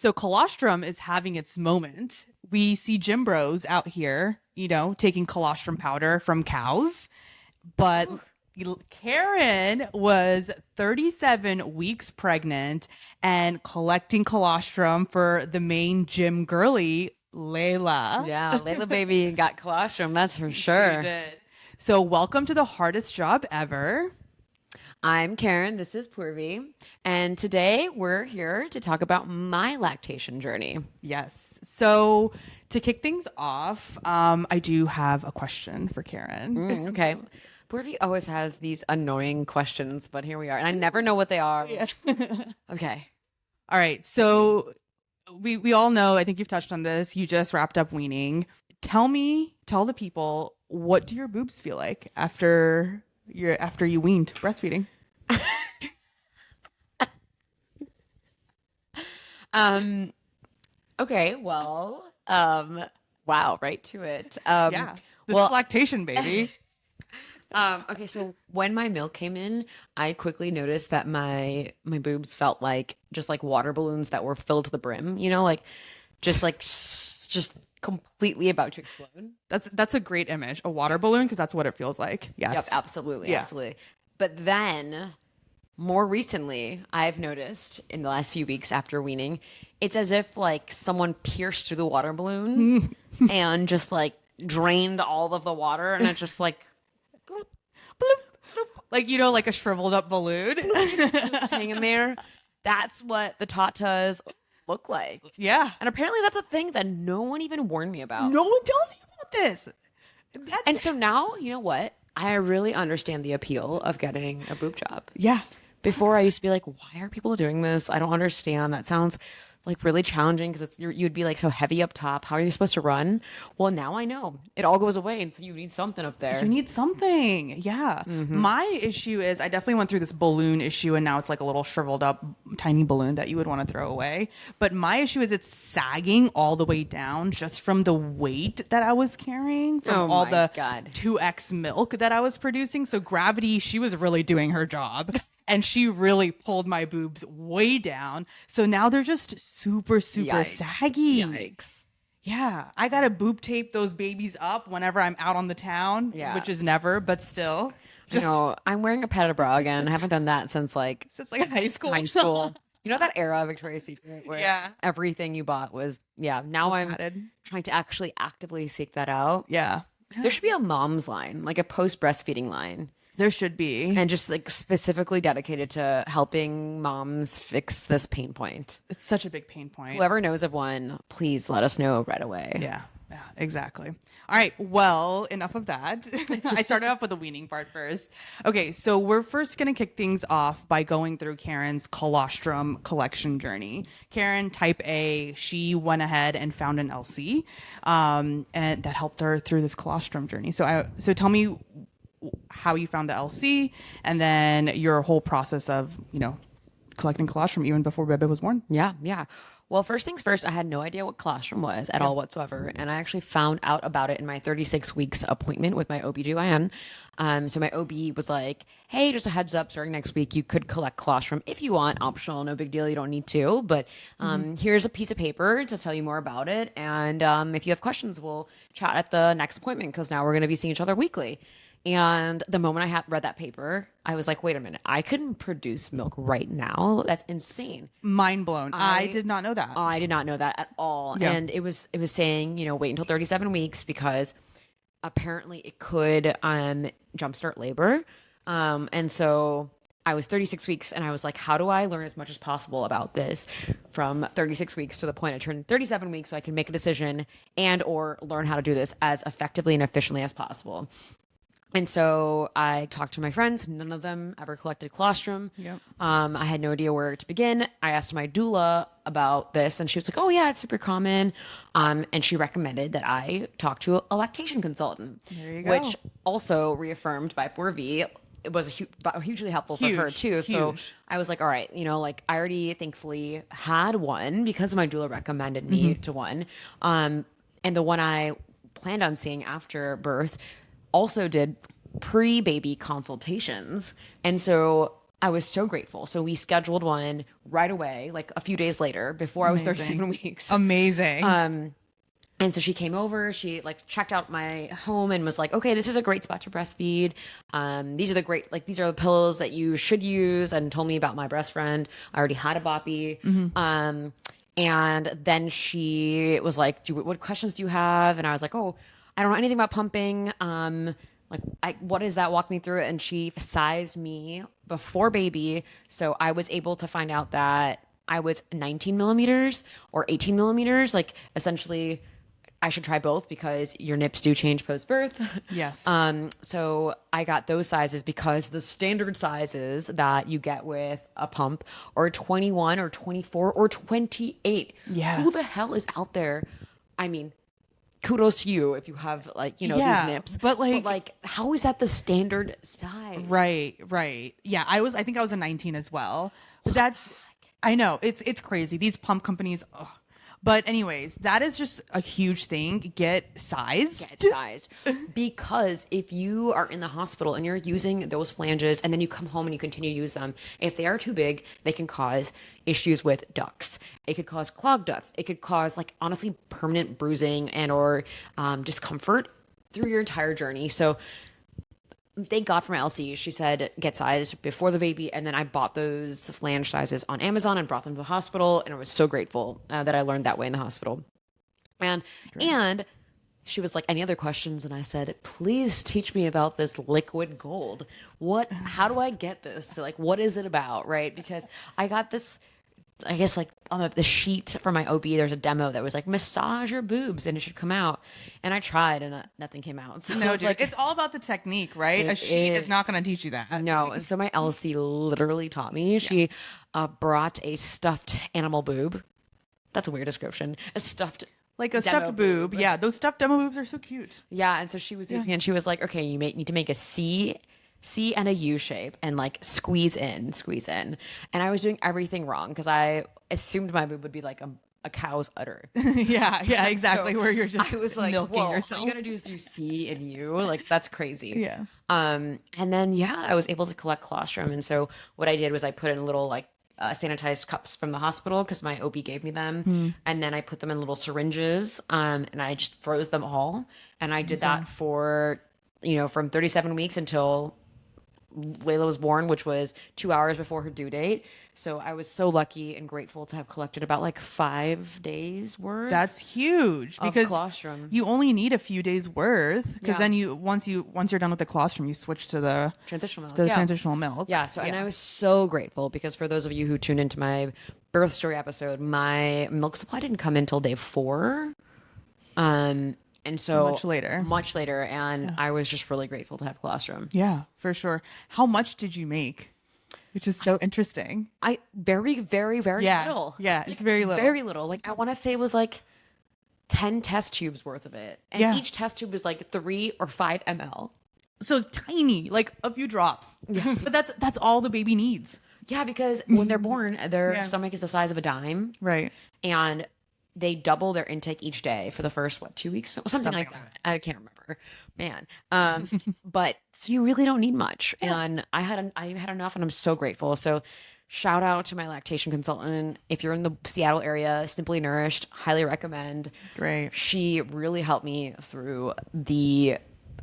So colostrum is having its moment. We see gym bros out here, taking colostrum powder from cows, but Karen was 37 weeks pregnant and collecting colostrum for the main gym girly, Layla. Yeah, Layla baby got colostrum, that's for She sure. did. So welcome to the hardest job ever. I'm Karen, this is Purvi, and today we're here to talk about my lactation journey. Yes. So to kick things off, I do have a question for Karen. Okay. Purvi always has these annoying questions, but here we are, and I never know what they are. Yeah. Okay. All right. So we all know, I think you've touched on this. You just wrapped up weaning. Tell the people, what do your boobs feel like after you weaned breastfeeding? Okay, well, wow, right to it. Yeah. This is lactation, baby. Okay, so when my milk came in, I quickly noticed that my boobs felt like just like water balloons that were filled to the brim, just completely about to explode. That's a great image. A water balloon, because that's what it feels like. Yes. Yep, absolutely, Yeah. absolutely. But then more recently, I've noticed in the last few weeks after weaning, it's as if like someone pierced through the water balloon and just like drained all of the water, and it's just like Bloop, bloop. Like, like a shriveled up balloon. just hanging there. That's what the tatas look like. Yeah. And apparently that's a thing that no one even warned me about. No one tells you about this. And so now, you know what? I really understand the appeal of getting a boob job. Yeah. Before I used to be like, why are people doing this? I don't understand. That sounds like really challenging because you'd be like so heavy up top. How are you supposed to run? Well, now I know it all goes away, and so you need something up there. You need something. Yeah. My issue is I definitely went through this balloon issue, and now it's like a little shriveled up tiny balloon that you would want to throw away. But my issue is it's sagging all the way down just from the weight that I was carrying from all the 2x milk that I was producing. So gravity, she was really doing her job. And she really pulled my boobs way down. So now they're just super saggy. Yikes. Yeah. I got to boob tape those babies up whenever I'm out on the town, which is never, but still. I'm wearing a padded bra again. I haven't done that since high school. High school. You know that era of Victoria's Secret where everything you bought was, now I'm padded. Trying to actually actively seek that out. Yeah. There should be a mom's line, like a post-breastfeeding line. There should be. And just like specifically dedicated to helping moms fix this pain point. It's such a big pain point. Whoever knows of one, please let us know right away. Yeah, exactly. All right. Well, enough of that. I started off with the weaning part first. Okay. So we're first going to kick things off by going through Karen's colostrum collection journey. Karen, type A, she went ahead and found an LC, and that helped her through this colostrum journey. So tell me how you found the LC, and then your whole process of, collecting colostrum even before Bebe was born. Yeah. Well, first things first, I had no idea what colostrum was at all whatsoever. And I actually found out about it in my 36 weeks appointment with my OBGYN. So my OB was like, hey, just a heads up, starting next week, you could collect colostrum if you want, optional, no big deal, you don't need to. But here's a piece of paper to tell you more about it. And if you have questions, we'll chat at the next appointment because now we're going to be seeing each other weekly. And the moment I read that paper, I was like, wait a minute, I couldn't produce milk right now. That's insane. Mind blown. I did not know that. I did not know that at all. Yeah. And it was saying, wait until 37 weeks because apparently it could jumpstart labor. And so I was 36 weeks and I was like, how do I learn as much as possible about this from 36 weeks to the point I turned 37 weeks so I can make a decision and or learn how to do this as effectively and efficiently as possible. And so I talked to my friends. None of them ever collected colostrum. Yep. I had no idea where to begin. I asked my doula about this, and she was like, oh, yeah, it's super common. And she recommended that I talk to a lactation consultant. There you go. Which also reaffirmed by Purvi. It was hugely helpful for her, too. So I was like, all right, I already thankfully had one because my doula recommended me to one. And the one I planned on seeing after birth also did pre-baby consultations. And so I was so grateful. So we scheduled one right away, like a few days later, before I was Amazing. 37 weeks. Amazing. And so she came over, she like checked out my home and was like, okay, this is a great spot to breastfeed. These are the great, like, these are the pillows that you should use, and told me about my breast friend. I already had a boppy. And then she was like, what questions do you have? And I was like, oh, I don't know anything about pumping. What is that? Walk me through it. And she sized me before baby. So I was able to find out that I was 19 millimeters or 18 millimeters, like essentially I should try both because your nips do change post-birth. Yes. So I got those sizes because the standard sizes that you get with a pump are 21 or 24 or 28. Yeah. Who the hell is out there? I mean, kudos to you if you have like, these nips. But like how is that the standard size? Right. Yeah, I think I was a 19 as well. But I know, it's crazy. These pump companies, ugh. But anyways, that is just a huge thing. Get sized. Because if you are in the hospital and you're using those flanges and then you come home and you continue to use them, if they are too big, they can cause issues with ducts. It could cause clogged ducts. It could cause, like, honestly, permanent bruising and or discomfort through your entire journey. So thank God for my LC. She said get sized before the baby, and then I bought those flange sizes on Amazon and brought them to the hospital, and I was so grateful that I learned that way in the hospital. And she was like, any other questions? And I said, please teach me about this liquid gold. How do I get this? So, like, what is it about, right? Because I got this, I guess, like on the sheet for my OB, there's a demo that was like, massage your boobs and it should come out. And I tried and nothing came out. So no, dude, it's all about the technique, right? A sheet is not going to teach you that. No. And so my LC literally taught me. Yeah. She brought a stuffed animal boob. That's a weird description. A stuffed boob. Yeah, those stuffed demo boobs are so cute. Yeah, and so she was using it, and she was like, okay, you need to make a C and a U shape and like squeeze in. And I was doing everything wrong because I assumed my boob would be like a cow's udder. yeah, exactly. So where you're just I was like, milking yourself. All you gotta do is do C and U. Like, that's crazy. Yeah. And then I was able to collect colostrum. And so what I did was I put in little like sanitized cups from the hospital because my OB gave me them. And then I put them in little syringes and I just froze them all. And I did that for, from 37 weeks until Layla was born, which was 2 hours before her due date. So I was so lucky and grateful to have collected about like 5 days worth. That's huge because colostrum. You only need a few days worth because then once you're done with the colostrum, you switch to the transitional milk. Transitional milk. Yeah. So and I was so grateful because for those of you who tuned into my birth story episode, my milk supply didn't come until day 4. And so much later. And I was just really grateful to have colostrum. Yeah, for sure. How much did you make? Which is so interesting. Very, very, very little. Yeah, it's very little. Very little. Like, I want to say it was like 10 test tubes worth of it. And each test tube was like 3 or 5 ml. So tiny, like a few drops. Yeah. But that's all the baby needs. Yeah, because when they're born, their stomach is the size of a dime. Right. And they double their intake each day for the first 2 weeks, something like that. I can't remember, man. But so you really don't need much, and I had enough, and I'm so grateful. So shout out to my lactation consultant. If you're in the Seattle area, Simply Nourished, highly recommend. Great. She really helped me through the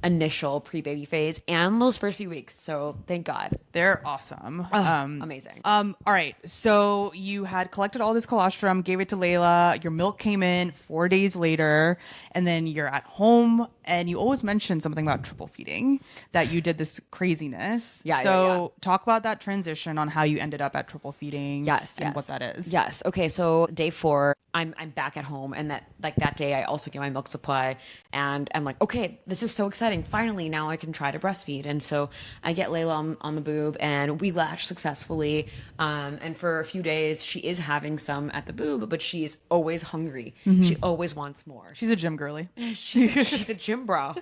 initial pre-baby phase and those first few weeks. So thank God. They're awesome. Amazing. All right. So you had collected all this colostrum, gave it to Layla. Your milk came in 4 days later, and then you're at home. And you always mention something about triple feeding, that you did this craziness. So talk about that transition on how you ended up at triple feeding. And what that is. Yes. Okay. So day 4, I'm back at home, and that day I also get my milk supply, and I'm like, okay, this is so exciting. Finally, now I can try to breastfeed. And so I get Layla on the boob, and we latch successfully. And for a few days, she is having some at the boob, but she's always hungry. She always wants more. She's a gym girly. She's a gym bro.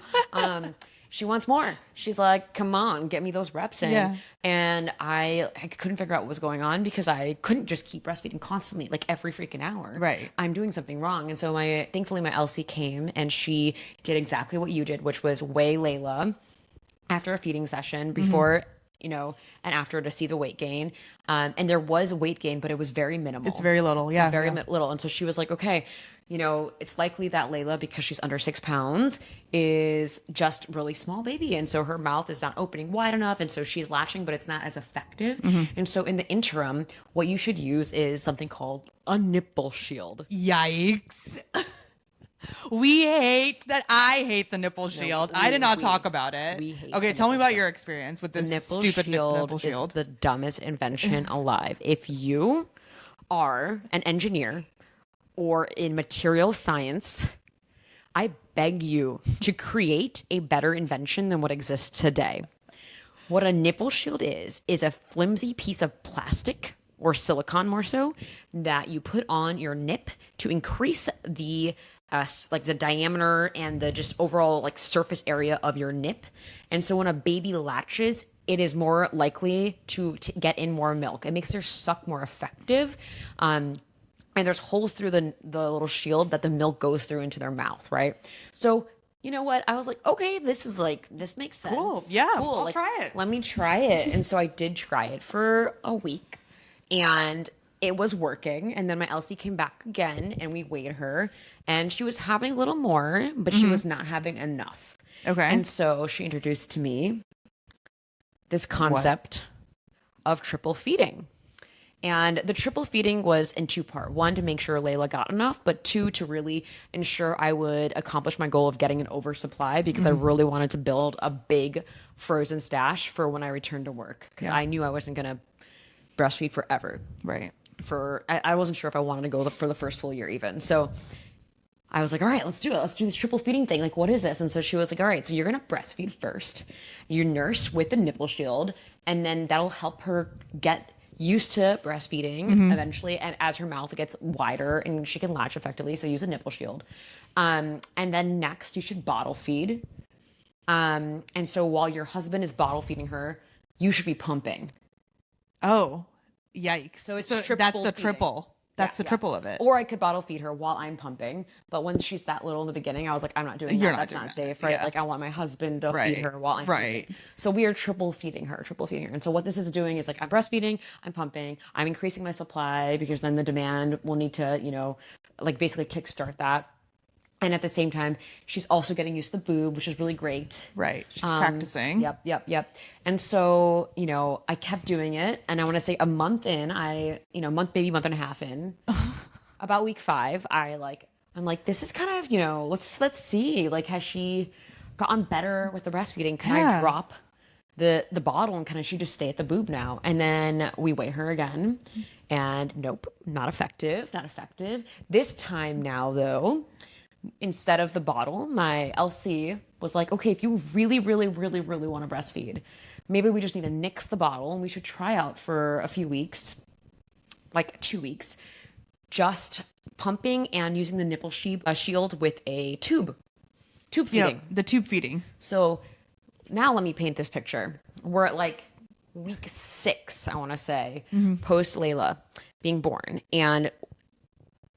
She wants more. She's like, come on, get me those reps in. Yeah. And I couldn't figure out what was going on because I couldn't just keep breastfeeding constantly, like every freaking hour. Right. I'm doing something wrong. And so thankfully my LC came and she did exactly what you did, which was weigh Layla after a feeding session before and after to see the weight gain. And there was weight gain, but it was very minimal. It's very little. Yeah. It's very yeah. little. And so she was like, okay, it's likely that Layla, because she's under 6 pounds, is just really small baby. And so her mouth is not opening wide enough. And so she's latching, but it's not as effective. And so in the interim, what you should use is something called a nipple shield. Yikes. We hate that. I hate the nipple shield. I did not talk about it. We hate okay, the tell me nipple about shield. your experience with this Nipple stupid shield nipple shield. is the dumbest invention alive. If you are an engineer or in material science, I beg you to create a better invention than what exists today. What a nipple shield is a flimsy piece of plastic or silicone, more so, that you put on your nip to increase the the diameter and the just overall surface area of your nip. And so when a baby latches, it is more likely to get in more milk. It makes their suck more effective. And there's holes through the little shield that the milk goes through into their mouth, right? So you know what? I was like, okay, this makes sense. Cool. Yeah, cool. I'll try it. Let me try it. And so I did try it for a week, and it was working. And then my Elsie came back again, and we weighed her, and she was having a little more, but she was not having enough. Okay. And so she introduced to me this concept of triple feeding. And the triple feeding was in 2-part. 1, to make sure Layla got enough, but 2, to really ensure I would accomplish my goal of getting an oversupply, because I really wanted to build a big frozen stash for when I returned to work, because I knew I wasn't going to breastfeed forever. Right. I wasn't sure if I wanted to go for the first full year even. So I was like, all right, let's do it. Let's do this triple feeding thing. What is this? And so she was like, all right, so you're going to breastfeed first. You nurse with the nipple shield, and then that'll help her get used to breastfeeding eventually. And as her mouth gets wider and she can latch effectively, so use a nipple shield. And then next you should bottle feed. And so while your husband is bottle feeding her, you should be pumping. Oh, yikes. So it's that's triple the feeding. triple. That's the triple of it. Or I could bottle feed her while I'm pumping. But when she's that little in the beginning, I was like, I'm not doing that. You're not That's doing not that. safe, right? Yeah. I want my husband to Right. feed her while I'm Right. feeding. So we are triple feeding her. And so what this is doing is I'm breastfeeding, I'm pumping, I'm increasing my supply, because then the demand will need to, basically kickstart that. And at the same time, she's also getting used to the boob, which is really great. Right. She's practicing. Yep. And so, I kept doing it. And I want to say a month in, month and a half in, about week 5, I'm like, this is kind of, let's see, has she gotten better with the breastfeeding? Can I drop the bottle, and can she just stay at the boob now? And then we weigh her again, and nope, not effective. This time now, though, instead of the bottle, my LC was like, okay, if you really, really, really, really want to breastfeed, maybe we just need to nix the bottle, and we should try out for a few weeks, 2 weeks, just pumping and using the nipple shield with a tube feeding. Yep, the tube feeding. So now let me paint this picture. We're at week 6, I want to say, post Layla being born. And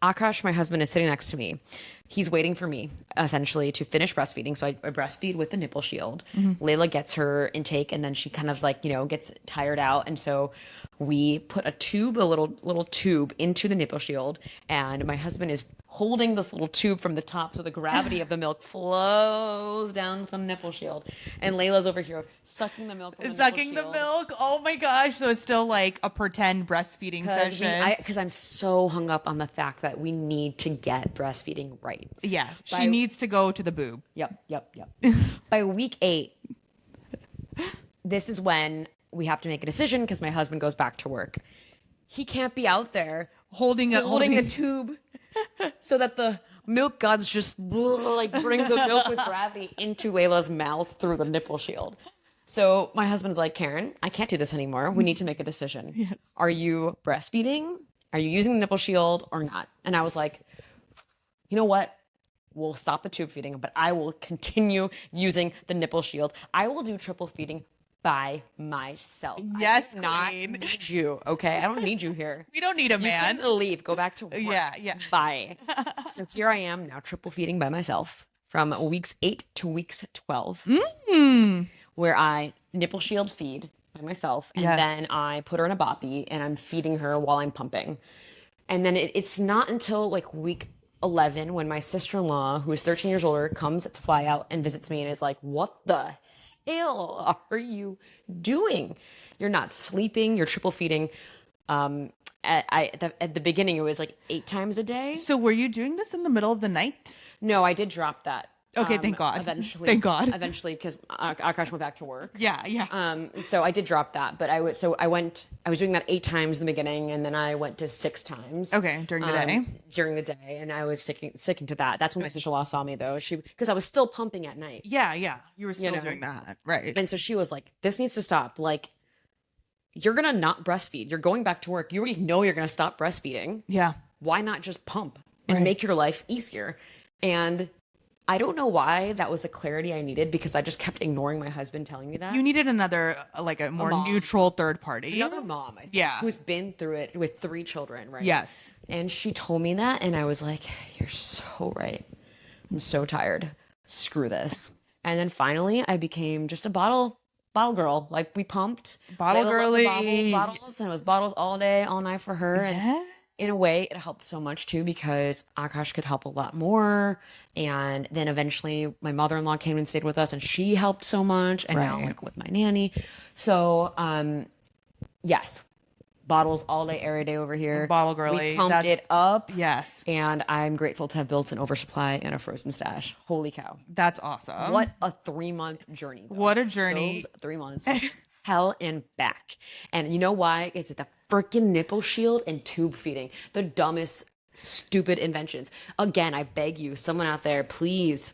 Akash, my husband, is sitting next to me. He's waiting for me, essentially, to finish breastfeeding. So I breastfeed with the nipple shield. Layla gets her intake, and then she kind of gets tired out. And so we put a little tube into the nipple shield, and my husband is holding this little tube from the top, so the gravity of the milk flows down from the nipple shield. And Layla's over here sucking the milk from the Sucking nipple the shield. milk. Oh my gosh. So it's still like a pretend breastfeeding session. Because I'm so hung up on the fact that we need to get breastfeeding right. Yeah. She needs to go to the boob. Yep. By week 8, this is when we have to make a decision, because my husband goes back to work. He can't be out there Holding the tube so that the milk gods just bring the milk with gravity into Layla's mouth through the nipple shield. So my husband's like, Karen, I can't do this anymore. We need to make a decision. Yes. Are you breastfeeding? Are you using the nipple shield or not? And I was like, you know what? We'll stop the tube feeding, but I will continue using the nipple shield. I will do triple feeding by myself. Yes, I do not queen. need you, okay? I don't need you here. We don't need a man. You can leave. Go back to work. Yeah. Bye. So here I am now, triple feeding by myself from weeks 8 to weeks 12, where I nipple shield feed by myself. And Yes. then I put her in a boppy and I'm feeding her while I'm pumping. And then it's not until like week 11 when my sister-in-law, who is 13 years older, comes to fly out and visits me and is like, what the hell are you doing? You're not sleeping, you're triple feeding. At the beginning, it was like 8 times a day. So were you doing this in the middle of the night? No, I did drop that. Okay, thank God. Eventually, Thank God. Eventually, because Akash went back to work. Yeah. So I did drop that, but I was doing that 8 times in the beginning, and then I went to 6 times. Okay, during the day. During the day, and I was sticking to that. That's when my sister-in-law saw me though. Because I was still pumping at night. Yeah. You were still know. doing that. Right. And so she was like, "This needs to stop. Like, you're gonna not breastfeed. You're going back to work. You already know you're gonna stop breastfeeding. Yeah. Why not just pump and make your life easier?" And I don't know why that was the clarity I needed, because I just kept ignoring my husband telling me that. You needed another, like a more neutral third party. Another mom, I think, Yeah. who's been through it with 3 children, right? Yes. And she told me that, and I was like, you're so right. I'm so tired. Screw this. And then finally, I became just a bottle girl. Like, we pumped. Bottle Layla loved girly. the bottles, and it was bottles all day, all night for her. And Yeah. in a way, it helped so much too, because Akash could help a lot more. And then eventually my mother-in-law came and stayed with us, and she helped so much. And now, like, with my nanny. So, yes, bottles all day, every day over here. Bottle girly. We pumped it up. Yes. And I'm grateful to have built an oversupply and a frozen stash. Holy cow. That's awesome. What a 3-month journey. Though. What a journey. Those 3 months. Hell and back. And you know why? It's the freaking nipple shield and tube feeding. The dumbest, stupid inventions. Again, I beg you, someone out there, please.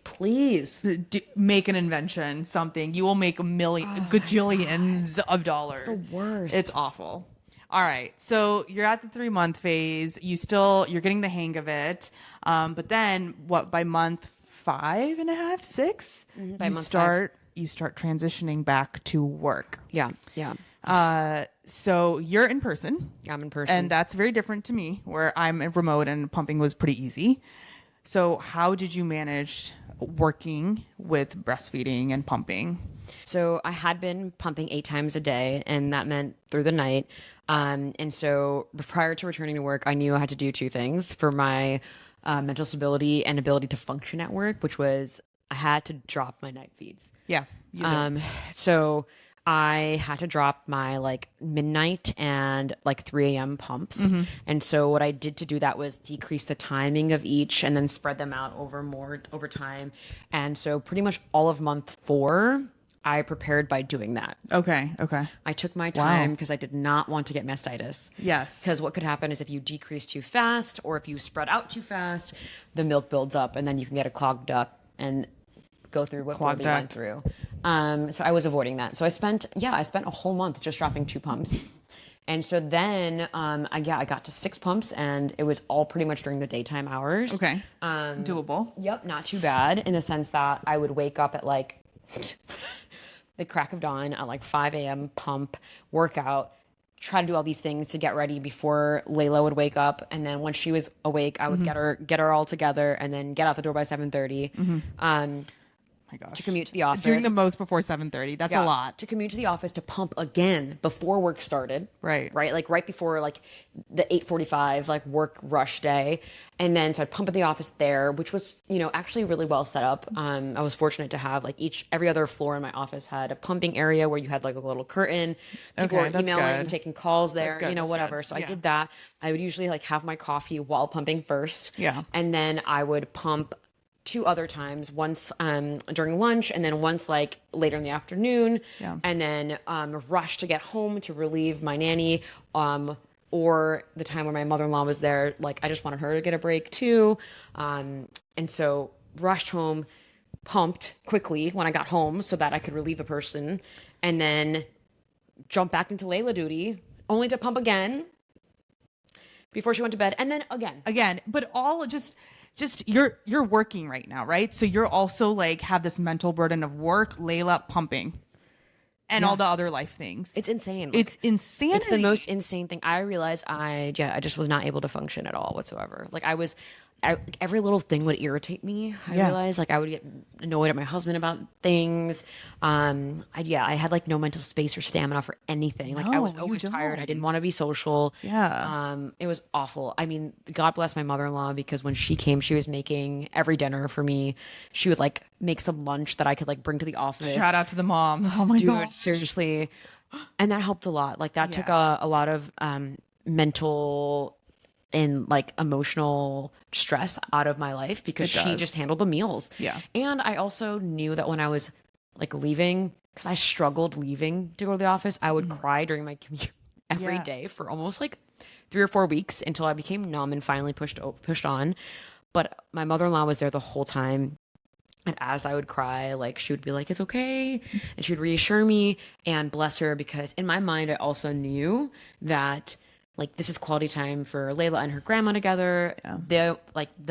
Make an invention, something. You will make gajillions of dollars. It's the worst. It's awful. All right. So you're at the 3-month phase. You're getting the hang of it. But then by month 5.5, 6, By month 5. You start transitioning back to work. Yeah. So you're in person. I'm in person. And that's very different to me, where I'm remote and pumping was pretty easy. So how did you manage working with breastfeeding and pumping? So I had been pumping 8 times a day, and that meant through the night. And so prior to returning to work, I knew I had to do 2 things for my mental stability and ability to function at work, which was I had to drop my night feeds. Yeah. So I had to drop my like midnight and like 3 a.m. pumps. And so what I did to do that was decrease the timing of each and then spread them out over time. And so pretty much all of month 4, I prepared by doing that. Okay. I took my time because I did not want to get mastitis. Yes. Because what could happen is if you decrease too fast or if you spread out too fast, the milk builds up and then you can get a clogged duct and go through what we went through. So I was avoiding that. So I spent a whole month just dropping 2 pumps. And so then, I got to 6 pumps, and it was all pretty much during the daytime hours. Okay. Doable. Yep, not too bad in the sense that I would wake up at like the crack of dawn at like 5 a.m., pump, workout, try to do all these things to get ready before Layla would wake up. And then when she was awake, I would get her all together and then get out the door by 7:30. My gosh. To commute to the office. Doing the most before 7:30. That's a lot. To commute to the office to pump again before work started. Right. Like right before like the 8:45 like work rush day. And then so I'd pump at the office there, which was, actually really well set up. I was fortunate to have like every other floor in my office had a pumping area where you had like a little curtain. People were emailing and taking calls there, whatever. So I did that. I would usually like have my coffee while pumping first. Yeah. And then I would pump 2 other times, once during lunch and then once like later in the afternoon, and then rush to get home to relieve my nanny, or the time when my mother-in-law was there, like I just wanted her to get a break too, and so rushed home, pumped quickly when I got home so that I could relieve a person, and then jump back into Layla duty only to pump again before she went to bed, and then again, but all just you're working right now, right? So you're also like have this mental burden of work, Layla, pumping, and all the other life things. It's insane. It's insanity. It's the most insane thing. I realized I just was not able to function at all whatsoever. Like I was every little thing would irritate me. I Yeah. realized like I would get annoyed at my husband about things. I had like no mental space or stamina for anything. Like I was No, you always tired. I didn't don't. want to be social. Yeah. It was awful. I mean, God bless my mother-in-law, because when she came, she was making every dinner for me. She would like make some lunch that I could like bring to the office. Shout out to the moms. Oh my Dude, God. seriously. And that helped a lot. Like that took Yeah. a lot of mental and like emotional stress out of my life, because It she does. just handled the meals. Yeah. And I also knew that when I was like leaving, because I struggled leaving to go to the office, I would cry during my commute every day Yeah. for almost like 3 or 4 weeks until I became numb and finally pushed on. But my mother-in-law was there the whole time. And as I would cry, like she would be like, "It's okay," and she would reassure me. And bless her, because in my mind, I also knew that like this is quality time for Layla and her grandma together. They'll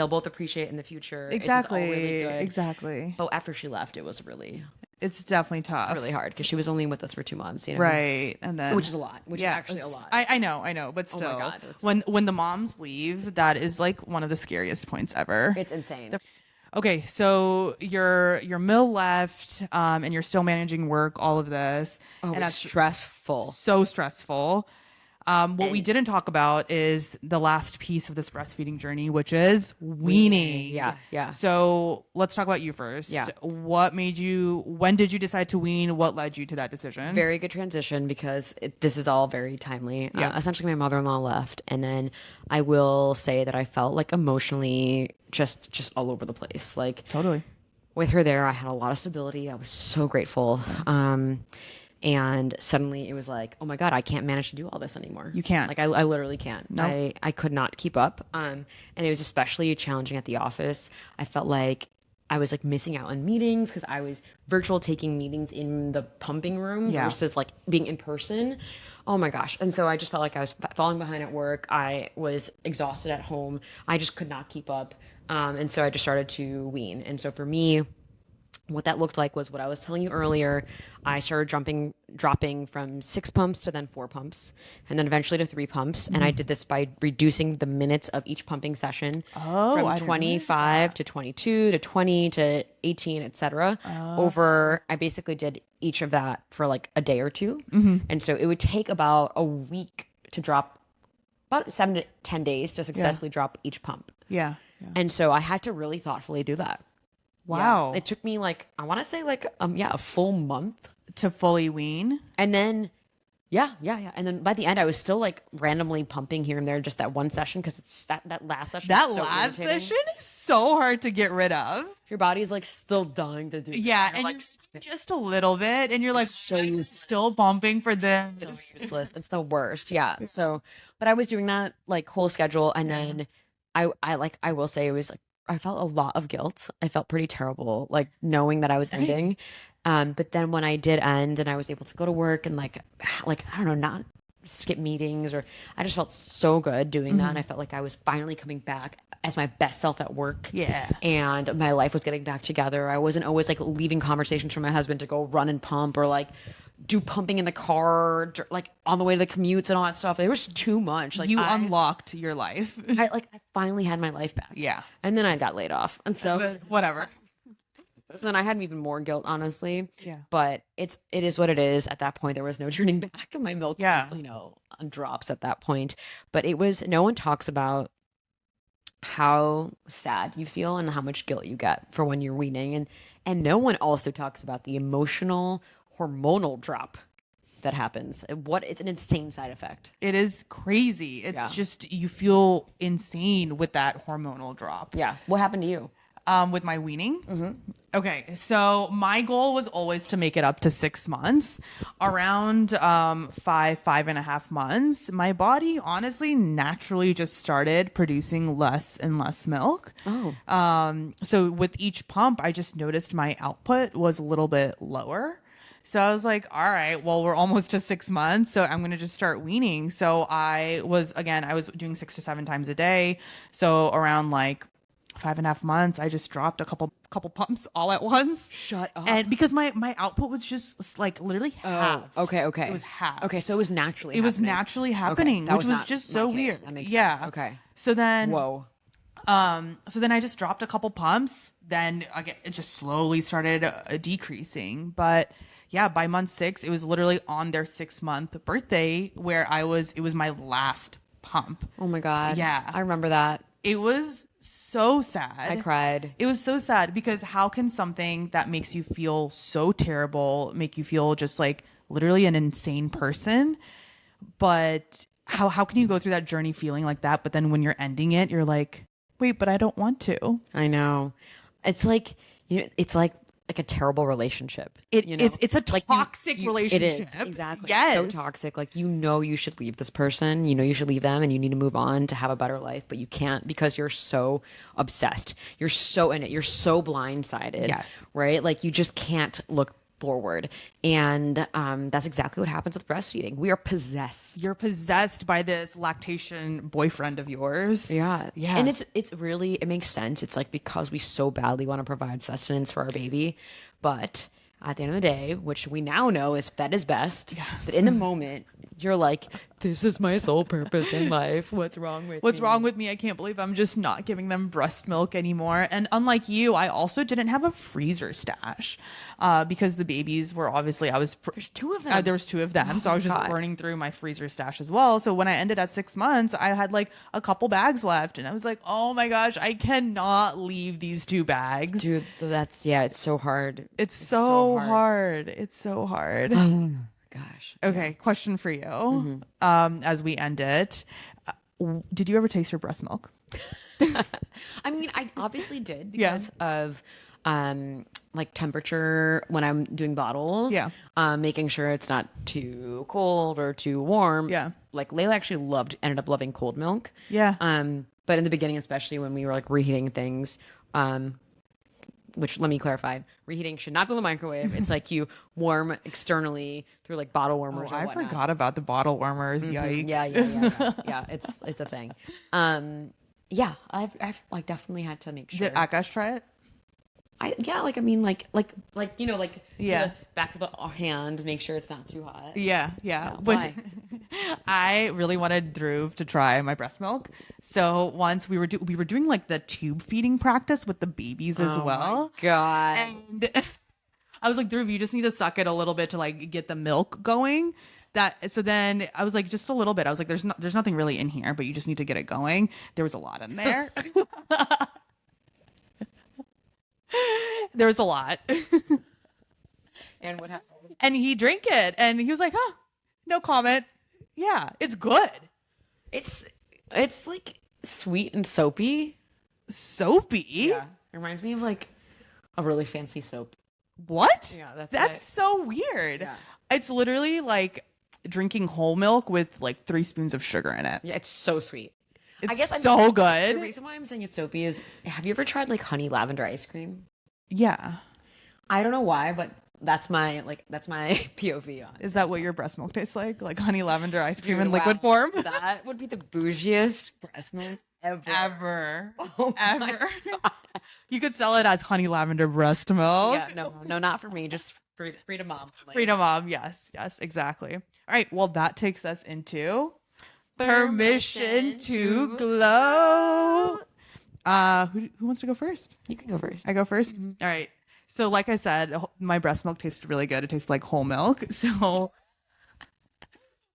both appreciate it in the future. It's just all really Exactly. good. Exactly. But after she left, it was really, It's definitely tough. really hard, because she was only with us for 2 months, you know, Right. And then which is a lot. Which is actually a it's- lot. I know, but Oh my still, God, it's- when the moms leave, that is like one of the scariest points ever. It's insane. Okay, so your mill left, and you're still managing work, all of this, Oh, and it's that's stressful. so stressful. What we didn't talk about is the last piece of this breastfeeding journey, which is weaning. Yeah. So let's talk about you first. Yeah. When did you decide to wean? What led you to that decision? Very good transition, because this is all very timely. Yeah. Essentially, my mother-in-law left, and then I will say that I felt like emotionally just all over the place. Like Totally. with her there, I had a lot of stability. I was so grateful. And suddenly it was like, oh my God, I can't manage to do all this anymore. You can't. Like I literally can't. No. I could not keep up. And it was especially challenging at the office. I felt like I was like missing out on meetings, because I was virtual taking meetings in the pumping room Yeah. versus like being in person. Oh my gosh. And so I just felt like I was falling behind at work. I was exhausted at home. I just could not keep up. And so I just started to wean. And so for me, what that looked like was what I was telling you earlier. I started dropping from 6 pumps to then 4 pumps, and then eventually to 3 pumps. And I did this by reducing the minutes of each pumping session Oh, from I didn't 25 to 22 to 20 to 18, etc. I basically did each of that for like a day or two. And so it would take about a week to drop, about 7 to 10 days to successfully drop each pump. Yeah. And so I had to really thoughtfully do that. Wow. Yeah. It took me like, I want to say like, a full month. To fully wean. And then, yeah. And then by the end, I was still like randomly pumping here and there, just that one session. Cause it's that last session. That is so last irritating. session is so hard to get rid of. Your body's like still dying to do. Yeah, You're and like, you're just a little bit, and you're like, so "I'm still pumping for this." useless. It's the worst. Yeah. So, but I was doing that like whole schedule. And then I will say it was like, I felt a lot of guilt. I felt pretty terrible, like knowing that I was ending. But then when I did end and I was able to go to work and like, I don't know, not skip meetings, or I just felt so good doing that. And I felt like I was finally coming back as my best self at work. Yeah. And my life was getting back together. I wasn't always like leaving conversations from my husband to go run and pump, or like do pumping in the car, like on the way to the commutes and all that stuff. It was too much. Like You unlocked your life. I finally had my life back. Yeah. And then I got laid off. And so, But whatever. so then I had even more guilt, honestly. Yeah. But it is what it is. At that point, there was no turning back. My milk Yeah. was, on drops at that point. But it was, no one talks about how sad you feel and how much guilt you get for when you're weaning. And no one also talks about the emotional hormonal drop that happens. It's an insane side effect. It is crazy. It's Yeah. just, you feel insane with that hormonal drop. Yeah. What happened to you? With my weaning. Okay, so my goal was always to make it up to 6 months. Around 5.5 months, my body honestly naturally just started producing less and less milk. So with each pump, I just noticed my output was a little bit lower. So I was like, all right, well, we're almost to 6 months, so I'm going to just start weaning. So I was doing 6 to 7 times a day. So around like 5.5 months, I just dropped a couple pumps all at once. Shut up. And because my output was just like literally halved. Okay. It was halved. Okay, so it was naturally It was happening. naturally happening, that which was not just my so case. weird. That makes yeah. sense. Okay. So then Whoa. So then I just dropped a couple pumps. Then again, it just slowly started decreasing. But yeah, by month 6, it was literally on their 6-month birthday where it was my last pump. Oh my God. Yeah. I remember that. It was so I sad. cried. It was so sad because how can something that makes you feel so terrible make you feel just like literally an insane person? But how can you go through that journey feeling like that? But then when you're ending it, you're like, wait, but I don't want to. I know. It's like, it's like a terrible relationship. It's a Like toxic relationship. It is. Exactly. Yes. So toxic. Like, you should leave this person, you should leave them and you need to move on to have a better life, but you can't because you're so obsessed. You're so in it. You're so blindsided. Yes. Right? Like, you just can't look forward. And that's exactly what happens with breastfeeding. We are possessed. You're possessed by this lactation boyfriend of yours. Yeah. Yeah. And it's really, it makes sense. It's like because we so badly want to provide sustenance for our baby. But at the end of the day, which we now know is fed is best, but in the moment, you're like, this is my sole purpose in life. What's wrong with What's me? wrong with me? I can't believe I'm just not giving them breast milk anymore. And unlike you, I also didn't have a freezer stash because the babies were obviously, There's 2 of them. there was 2 of them. So I was just God. burning through my freezer stash as well. So when I ended at 6 months, I had like a couple bags left. And I was like, oh my gosh, I cannot leave these 2 bags. Dude, it's so hard. It's so hard. It's so hard. Gosh. Okay, question for you. As we end it, did you ever taste your breast milk? I mean, I obviously did Yeah. because of like temperature when I'm doing bottles. Yeah. Making sure it's not too cold or too warm. Yeah. Like Layla actually ended up loving cold milk. Yeah. But in the beginning, especially when we were like reheating things, which let me clarify, reheating should not go in the microwave. It's like you warm externally through like bottle warmers. Oh, or I whatnot. forgot about the bottle warmers. Yikes. Yeah. It's a thing. Yeah, I've like definitely had to make sure. Did Akash try it? Like I mean, like to Yeah. the back of the hand, make sure it's not too hot. Yeah. Why? I really wanted Dhruv to try my breast milk. So once we were doing like the tube feeding practice with the babies as well. My God. And I was like, Dhruv, you just need to suck it a little bit to like get the milk going. So then I was like, just a little bit. I was like, there's nothing really in here, but you just need to get it going. There was a lot in there. There was a lot. And what happened? And he drank it and he was like, huh, no comment. Yeah, it's good. It's like sweet and soapy. Soapy? Yeah. It reminds me of like a really fancy soap. What? Yeah, That's so weird. Yeah. It's literally like drinking whole milk with like 3 spoons of sugar in it. Yeah, it's so sweet. It's I guess so The good. reason why I'm saying it's soapy is, have you ever tried like honey lavender ice cream? Yeah. I don't know why, but that's my POV on it. Is that what your breast milk tastes like? Like honey lavender ice cream Dude, in liquid wow. form? That would be the bougiest breast milk ever. Ever. Oh my Ever. God. You could sell it as honey lavender breast milk. Yeah, no, not for me. Just free to mom. Like, Freedom Mom. Yes, exactly. All right. Well, that takes us into permission to glow. Who wants to go first? You can go first. I go 1st. All right. So like I said, my breast milk tasted really good. It tastes like whole milk. So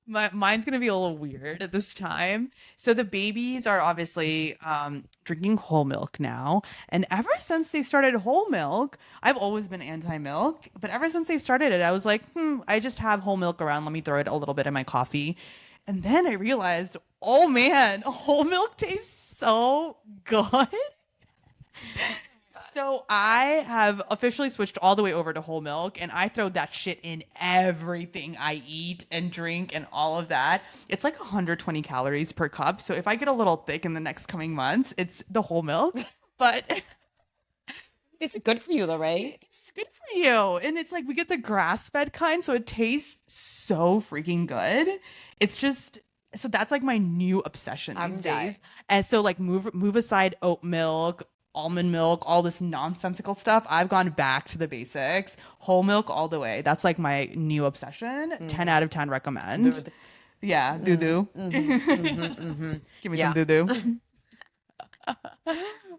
mine's going to be a little weird at this time. So the babies are obviously drinking whole milk now. And ever since they started whole milk, I've always been anti-milk. But ever since they started it, I was like, I just have whole milk around. Let me throw it a little bit in my coffee. And then I realized, oh man, whole milk tastes so good. So I have officially switched all the way over to whole milk, and I throw that shit in everything I eat and drink and all of that. It's like 120 calories per cup. So if I get a little thick in the next coming months, it's the whole milk. But It's good for you though, right? it's good for you. And it's like we get the grass-fed kind, so it tastes so freaking good. It's just so that's like my new obsession these days. And so like move aside oat milk, almond milk, all this nonsensical stuff. I've gone back to the basics. Whole milk all the way. That's like my new obsession. 10 out of 10 recommend. Yeah, doo-doo. Give me some doo-doo. All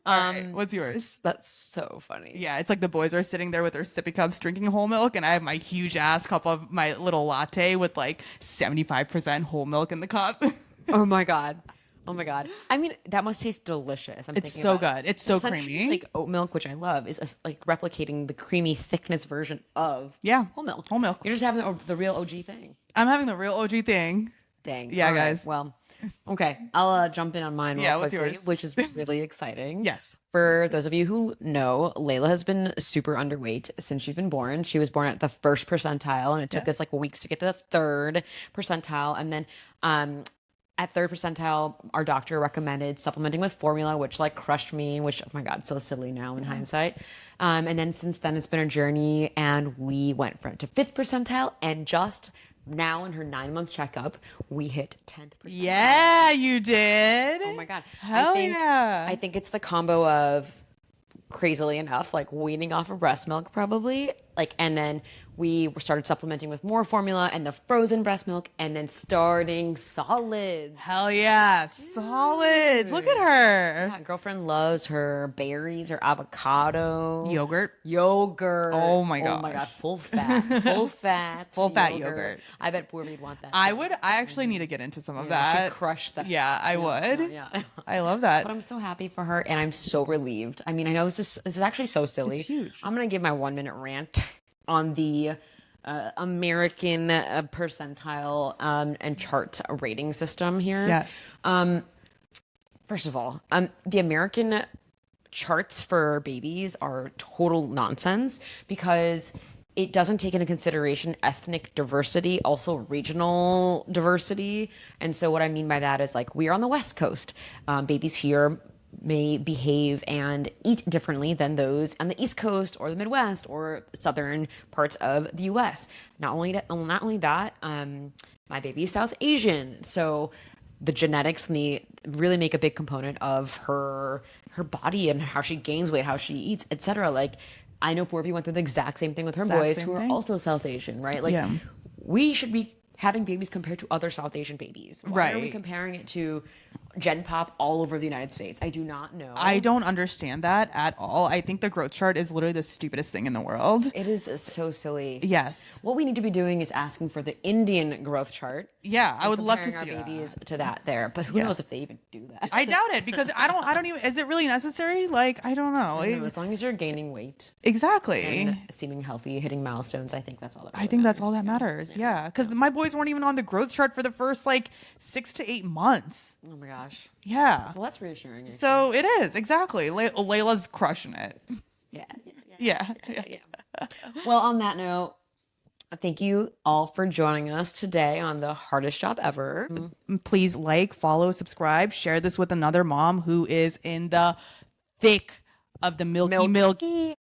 right, what's yours? That's so funny. Yeah, it's like the boys are sitting there with their sippy cups drinking whole milk, and I have my huge ass cup of my little latte with like 75% whole milk in the cup. Oh my God. Oh my God. I mean, that must taste delicious. It's so good. It's so essentially, creamy. like oat milk, which I love, is like replicating the creamy thickness version of whole milk. Whole milk. You're just having the real OG thing. I'm having the real OG thing. Dang. Yeah, All right. guys. Well, okay. I'll jump in on mine real what's quickly, yours? which is really exciting. Yes. For those of you who know, Layla has been super underweight since she's been born. She was born at the first percentile, and it took us like weeks to get to the third percentile. And then at third percentile, our doctor recommended supplementing with formula, which like crushed me, which, oh my God, so silly now in hindsight. And then since then, it's been a journey, and we went to fifth percentile, and just now in her 9-month checkup, we hit 10th percentile. Yeah, you did. Oh my God. Hell yeah. I think it's the combo of, crazily enough, like weaning off of breast milk probably, like, and then we started supplementing with more formula and the frozen breast milk, and then starting solids. Hell yeah. Solids. Look at her. Yeah, girlfriend loves her berries, her avocado, Yogurt. Oh my gosh. God. Full fat. Full fat yogurt. I bet poor we'd want that. I actually need to get into some of She that. crushed that. Yeah, I would. Yeah. I love that. But I'm so happy for her, and I'm so relieved. I mean, I know this is actually so silly. It's huge. I'm gonna give my 1-minute rant on the American percentile and chart rating system here. Yes. First of all, the American charts for babies are total nonsense because it doesn't take into consideration ethnic diversity, also regional diversity. And so what I mean by that is, like, we are on the West Coast. Babies here may behave and eat differently than those on the East Coast or the Midwest or southern parts of the U.S. Not only that, my baby is South Asian, so the genetics really make a big component of her body and how she gains weight, how she eats, etc. Like, I know Porvy went through the exact same thing with her boys who are also South Asian, right? Like, we should be having babies compared to other South Asian babies. Why are we comparing it to Gen Pop all over the United States? I do not know. I don't understand that at all. I think the growth chart is literally the stupidest thing in the world. It is so silly. Yes. What we need to be doing is asking for the Indian growth chart. Yeah, I would love to comparing see our that. babies to that there, but who knows if they even do that? I doubt it, because I don't even, is it really necessary? Like, I don't know. I don't know, as long as you're gaining weight Exactly. and seeming healthy, hitting milestones, I think that's all that I think that's all that matters. Yeah. Because my boys weren't even on the growth chart for the first like 6 to 8 months. Oh my gosh. Yeah. Well, that's reassuring. Actually. So it is. Exactly. Layla's crushing it. Yeah. Yeah. Well, on that note, thank you all for joining us today on the hardest job ever. Please like, follow, subscribe, share this with another mom who is in the thick of the milky